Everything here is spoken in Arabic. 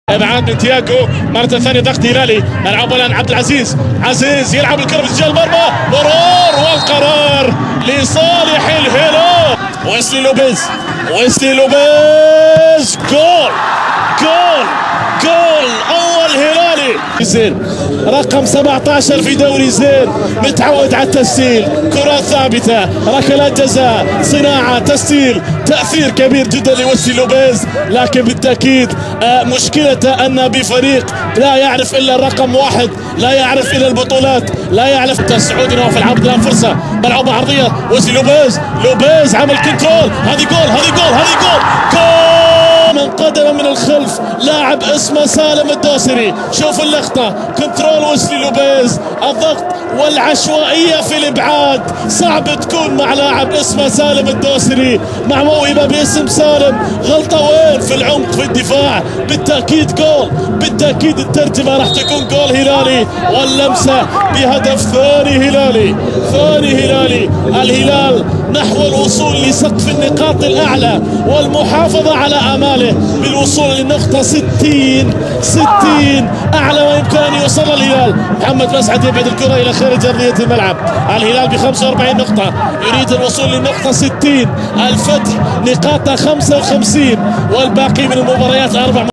ابعاد من تياجو مرة ثانية ضغط هلالي. يلعب الان عبد العزيز، عزيز يلعب الكرة بسجال المرمى، مرور والقرار لصالح الهلال. ويسلي لوبيز، ويسلي لوبيز، جول جول جول اول هلالي. زين رقم 17 في دوري زين، متعود على التسجيل، كرات ثابته، ركلات جزاء، صناعه، تسجيل، تاثير كبير جدا لويسلي لوبيز. لكن بالتاكيد مشكلته ان بفريق لا يعرف الا الرقم واحد، لا يعرف الا البطولات، لا يعرف. السعودي نواف العبد الان فرصه، ملعوبه عرضيه، ويسلي لوبيز، لوبيز عمل كنترول، هذه جول هذه جول هذه جول جول من قدم من الخلف، لاعب اسمه سالم الدوسري. شوف اللقطه، كنترول ويسلي لوبيز، الضغط والعشوائيه في الابعاد صعب تكون مع لاعب اسمه سالم الدوسري، مع موهبه باسم سالم. غلطه وين؟ في العمق في الدفاع. بالتاكيد جول، بالتاكيد الترجمه راح تكون جول هلالي، واللمسه بهدف ثاني هلالي، ثاني هلالي. الهلال نحو الوصول لسقف النقاط الاعلى والمحافظه على اماله بالوصول لنقطه 60 اعلى ما يمكن ان يوصل الهلال. محمد مسعد يبعد الكره الى خارج ارضيه الملعب. الهلال ب 45 نقطه، يريد الوصول للنقطه 60، الفتح نقاطه 55 والباقي من المباريات 4